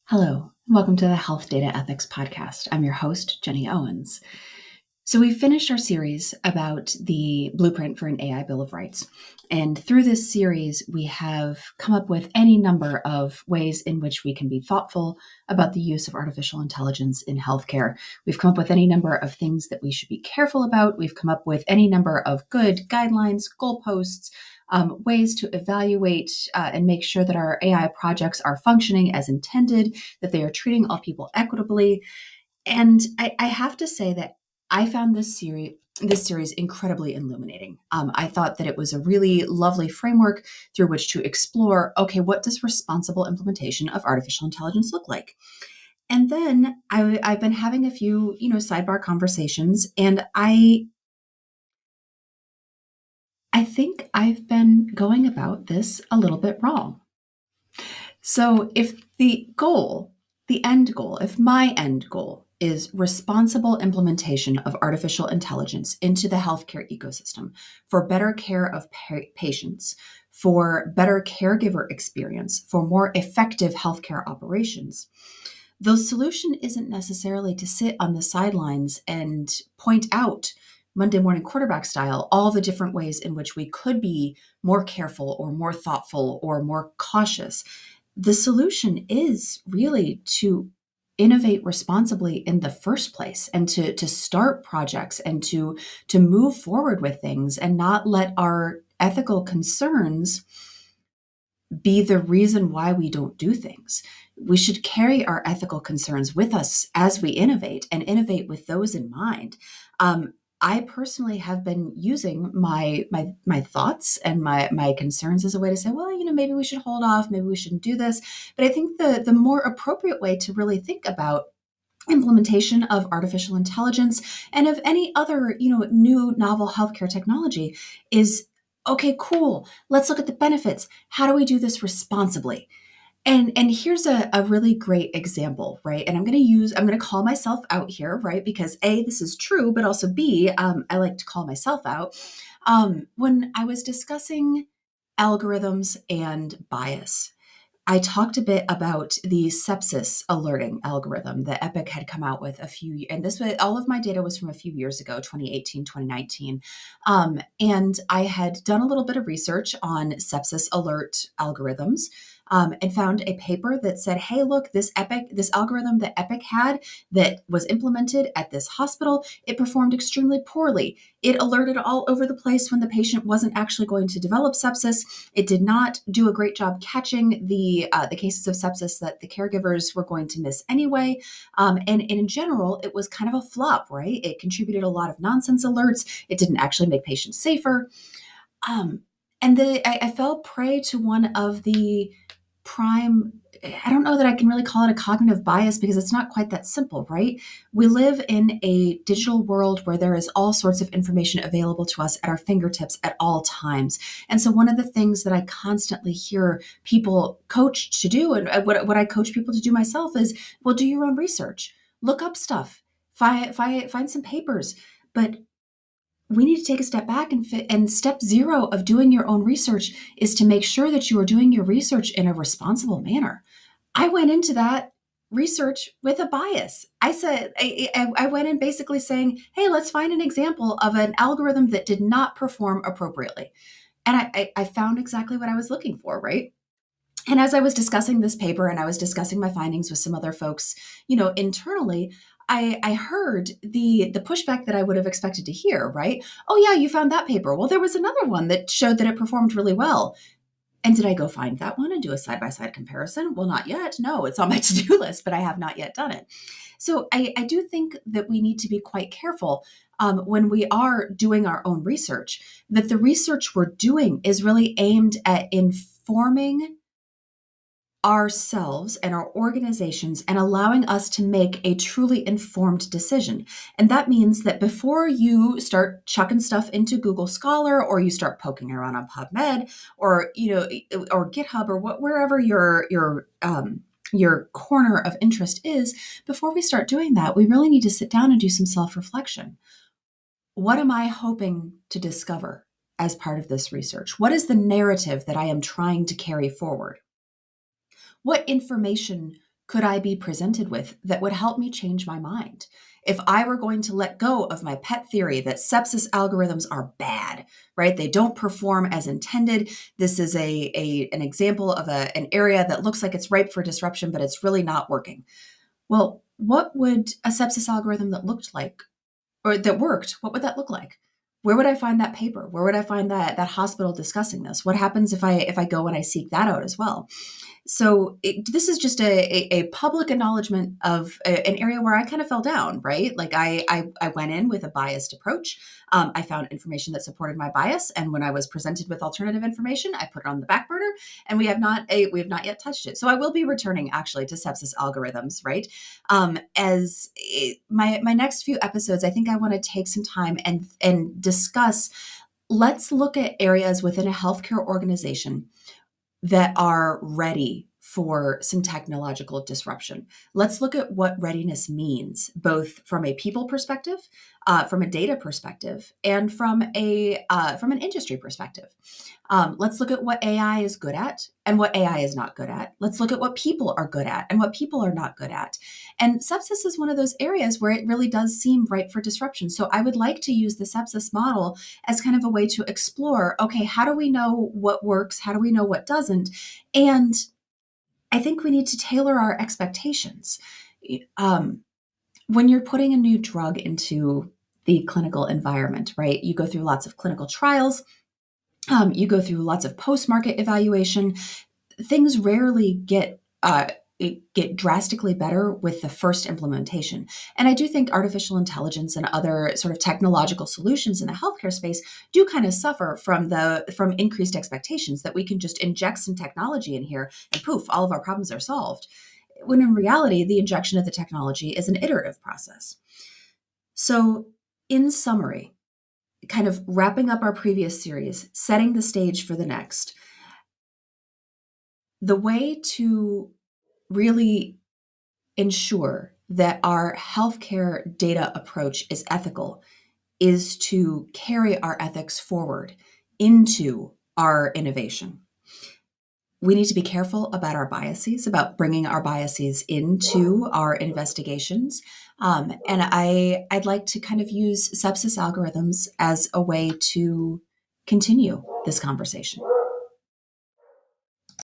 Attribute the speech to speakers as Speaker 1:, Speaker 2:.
Speaker 1: Hello, and welcome to the Health Data Ethics Podcast. I'm your host, Jenny Owens. So we finished our series about the blueprint for an AI Bill of Rights. And through this series, we have come up with any number of ways in which we can be thoughtful about the use of artificial intelligence in healthcare. We've come up with any number of things that we should be careful about. We've come up with any number of good guidelines, goalposts, ways to evaluate and make sure that our AI projects are functioning as intended, that they are treating all people equitably. And I have to say that I found this series incredibly illuminating. I thought that it was a really lovely framework through which to explore, okay, what does responsible implementation of artificial intelligence look like? And then I've been having a few, sidebar conversations, and I think I've been going about this a little bit wrong. So if if my end goal is responsible implementation of artificial intelligence into the healthcare ecosystem for better care of patients, for better caregiver experience, for more effective healthcare operations, the solution isn't necessarily to sit on the sidelines and point out Monday morning quarterback style, all the different ways in which we could be more careful or more thoughtful or more cautious. The solution is really to innovate responsibly in the first place and to start projects and to move forward with things and not let our ethical concerns be the reason why we don't do things. We should carry our ethical concerns with us as we innovate and innovate with those in mind. I personally have been using my thoughts and my concerns as a way to say, well, maybe we should hold off, maybe we shouldn't do this. But I think the more appropriate way to really think about implementation of artificial intelligence and of any other, new novel healthcare technology is, okay, cool. Let's look at the benefits. How do we do this responsibly? And here's a really great example, right? And I'm going to call myself out here, right? Because A, this is true, but also B, I like to call myself out. When I was discussing algorithms and bias, I talked a bit about the sepsis alerting algorithm that Epic had come out with and this was, all of my data was from a few years ago, 2018, 2019. And I had done a little bit of research on sepsis alert algorithms. And found a paper that said, hey, look, this algorithm that Epic had that was implemented at this hospital, it performed extremely poorly. It alerted all over the place when the patient wasn't actually going to develop sepsis. It did not do a great job catching the cases of sepsis that the caregivers were going to miss anyway. And in general, it was kind of a flop, right? It contributed a lot of nonsense alerts. It didn't actually make patients safer. And I fell prey to one of the prime, I don't know that I can really call it a cognitive bias because it's not quite that simple, right? We live in a digital world where there is all sorts of information available to us at our fingertips at all times. And so one of the things that I constantly hear people coached to do, and what I coach people to do myself is, well, do your own research, look up stuff, find some papers. But we need to take a step back and step zero of doing your own research is to make sure that you are doing your research in a responsible manner. I went into that research with a bias. I went in basically saying, hey, let's find an example of an algorithm that did not perform appropriately. And I found exactly what I was looking for, right? And as I was discussing this paper and I was discussing my findings with some other folks, internally, I heard the pushback that I would have expected to hear, right? Oh yeah, you found that paper. Well, there was another one that showed that it performed really well. And did I go find that one and do a side-by-side comparison? Well, not yet. No, it's on my to-do list, but I have not yet done it. So I do think that we need to be quite careful when we are doing our own research, that the research we're doing is really aimed at informing ourselves and our organizations and allowing us to make a truly informed decision. And that means that before you start chucking stuff into Google Scholar or you start poking around on PubMed or or GitHub or wherever your corner of interest is, before we start doing that, we really need to sit down and do some self-reflection. What am I hoping to discover as part of this research? What is the narrative that I am trying to carry forward? What information could I be presented with that would help me change my mind? If I were going to let go of my pet theory that sepsis algorithms are bad, right? They don't perform as intended. This is an example of an area that looks like it's ripe for disruption, but it's really not working. Well, what would a sepsis algorithm that looked like or that worked, what would that look like? Where would I find that paper? Where would I find that hospital discussing this? What happens if I go and I seek that out as well? So this is just a public acknowledgement of an area where I kind of fell down, right? Like I went in with a biased approach. I found information that supported my bias, and when I was presented with alternative information, I put it on the back burner, and we have not yet touched it. So I will be returning actually to sepsis algorithms, right? My next few episodes, I think I want to take some time and discuss. Let's look at areas within a healthcare organization that are ready for some technological disruption. Let's look at what readiness means, both from a people perspective, from a data perspective, and from an industry perspective. Let's look at what AI is good at and what AI is not good at. Let's look at what people are good at and what people are not good at. And sepsis is one of those areas where it really does seem ripe for disruption. So I would like to use the sepsis model as kind of a way to explore, okay, how do we know what works? How do we know what doesn't? And I think we need to tailor our expectations. Um, when you're putting a new drug into the clinical environment, right? You go through lots of clinical trials. You go through lots of post-market evaluation. Things rarely get drastically better with the first implementation. And I do think artificial intelligence and other sort of technological solutions in the healthcare space do kind of suffer from increased expectations that we can just inject some technology in here and poof, all of our problems are solved. When in reality, the injection of the technology is an iterative process. So, in summary, kind of wrapping up our previous series, setting the stage for the next, the way to really ensure that our healthcare data approach is ethical is to carry our ethics forward into our innovation. We need to be careful about our biases, about bringing our biases into our investigations. And I'd like to kind of use sepsis algorithms as a way to continue this conversation.